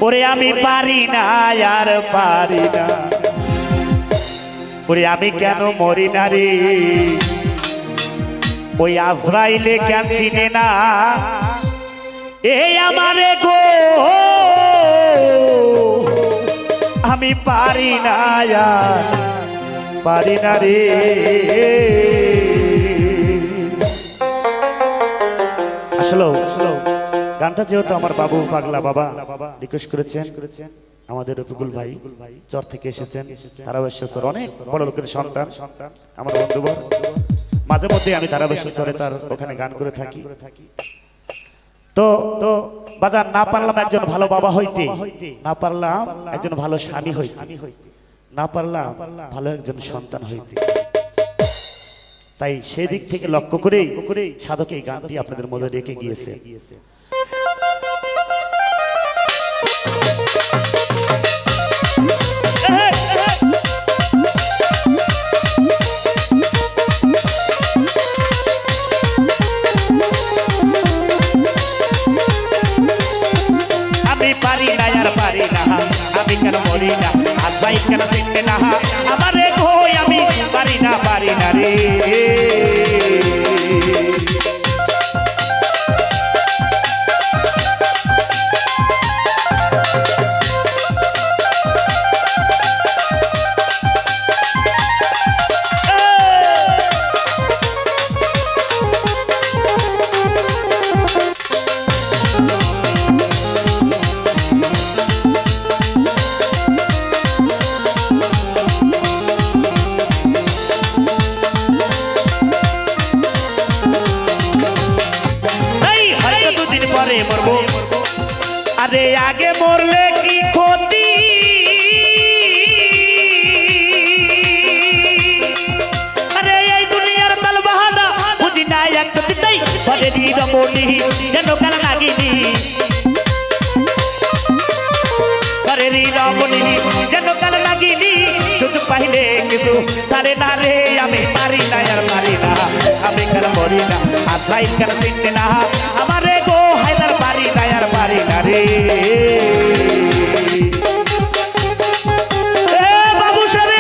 ওরে আমি পারি না আর পারি না, ওরে আমি কেন মরি না রে, ওই আজরাইলে কেন চিনে না এই আমারে গো, আমি পারি না আর পারি না রে। আসলে গানটা যেহেতু আমার বাবু পাগলা বাবা রিকোয়েস্ট করেছেন, আমাদের রফিকুল ভাই চর থেকে এসেছেন, তারাবেশ্বর অনেক বড় লোকের সন্তান, আমার বন্ধুবর। মাঝে মধ্যে আমি তারাবেশ্বরে তার ওখানে গান করে থাকি। তো তো বাজার না পারলাম একজন ভালো বাবা হইতে, না পারলাম একজন ভালো স্বামী হইতে, না পারলাম ভালো একজন সন্তান হইতে। তাই সেই দিক থেকে লক্ষ্য করে সাধক এই গানটি আপনাদের মধ্যে রেখে গিয়েছে। আমি পারি না আর পারি না, আমি কেন মরি না, আজরাই কেন চিনবে না আমারে গো, আমি পারি না রে। মরবো আরে আগে মরলে কি ক্ষতি, আরে এই দুনিয়ার তাল বাহানা বুঝি না একটা দিতেই ঘরে রমণী যেন কাল লাগিনি, ঘরে রমণী যেন কাল লাগিনি, শুধু পাইলে কিছু সারে না রে, আমি পারি না আর পারি না, আমি কেন মরি না, আজরাই কেন চিনবে না আমারে গো, হায়দার পারি না আর পারি না রে। বাবু সারে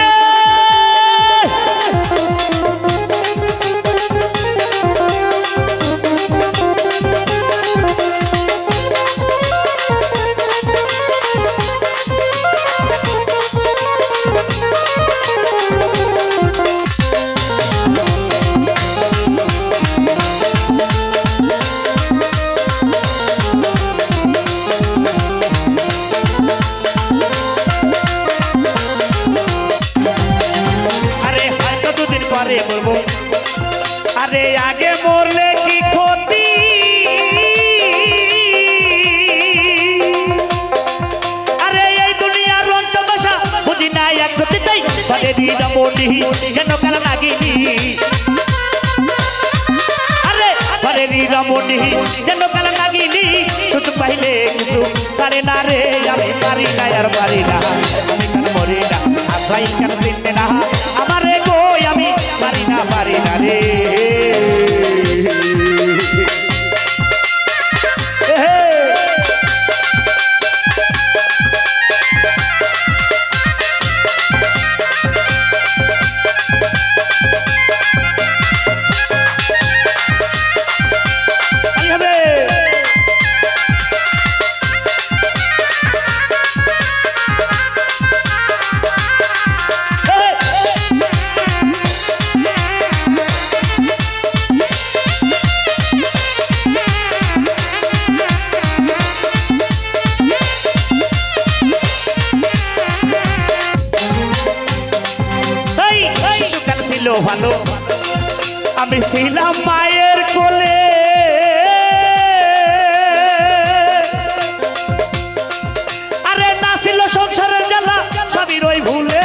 মরবো আরে আগে মরলে কি ক্ষতি, আরে এই দুনিয়ার রং তামাশা বুঝি না এক ক্ষতিতেই ঘরে রমণী যেন কাল লাগিনি, আরে ঘরে রমণী যেন কাল লাগিনি, শুধু পাইলে কিছু সারে না রে, আমি পারি না আর পারি না, আমি কেন মরি না, আজরাই কেন চিনবে না আমারে গো, আমি পারি না রে। ভালো আমি ছিলাম মায়ের কোলে, আরে না ছিল সংসারের জ্বালা সবই রই ভুলে,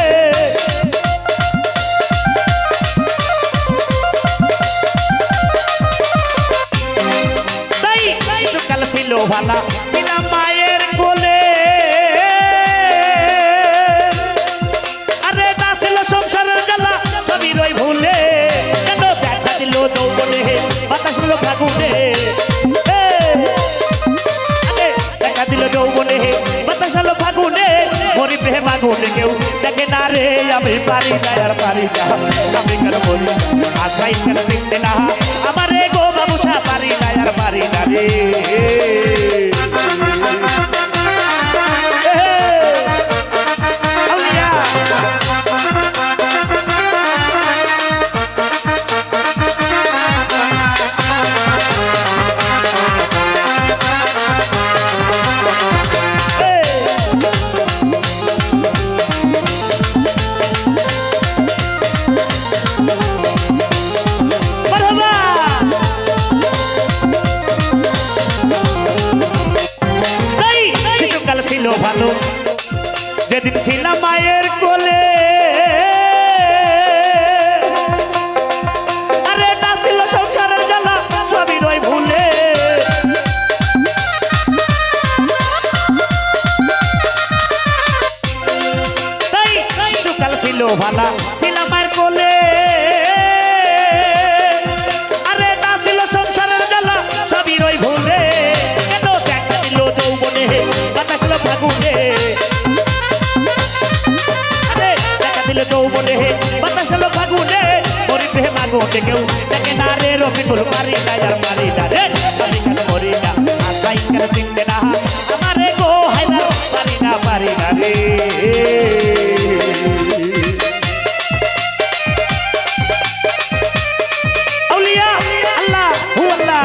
তাই শিশুকাল ছিল ভালো, ছিলাম মায়ের কোলে, আরে না ছিল সংসারের জ্বালা সবই রই ভুলে, কেন দেখা দিল যৌবনে বাতাস হলো ফাগুনে, দেখা দিল যৌবনে বাতাস ফাগুনে কেউ দেখে না রে আমি পারি না আর পারি না আমি কেন বলি আশাই কেন চিনতে না আমার গো বাবুসা পারি না আর পারি না রে ভালো যেদিন ছিলাম মায়ের কোলে আরে না ছিল সংসারের জ্বালা সবই রই ভুলে তাই শিশুকাল ছিল ভালা ছিলাম মায়ের কোলে আরে না ছিল সংসারের জ্বালা সবই রই ভুলে কেন দেখা দিল যৌবনে ফাগুনে আরে দেখা দিলে যৌবনে বাতাস হলো ফাগুনে মরি প্রেম আগুনে কেউ দেখে না রে রফিকুল পারি না আর মারি না রে আমি কেন মরি না আশাই কেন চিনতে না আমারে গো হায়দার পারি না রে আউলিয়া আল্লাহ হু আল্লাহ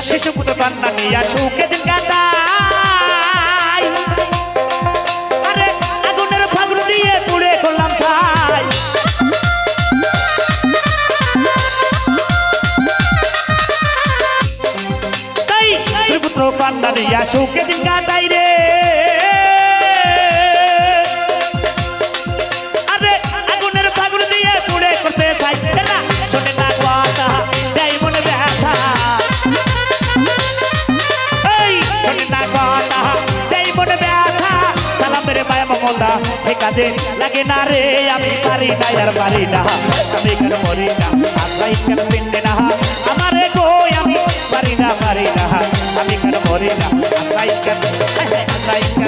শিশু পুত্র কান্না নিয়া সুখে দিন কাটাই আরে আগুনের ফাগুন দিয়ে পুড়ে করলাম ছাই তাই শিশু পুত্র কান্না নিয়া সুখে দিন কাটাই রে আরে আগুনের ফাগুন দিয়ে পুড়ে করতে চাই না শোনে না কথা দেয় মনে ব্যথা কাজে লাগে না রে আমি পারি না আর পারি না আমি কেন মরি না আশাই কেন চিনতে না আমার গো আমি পারি না আমি কেন মরি না আশাই কেন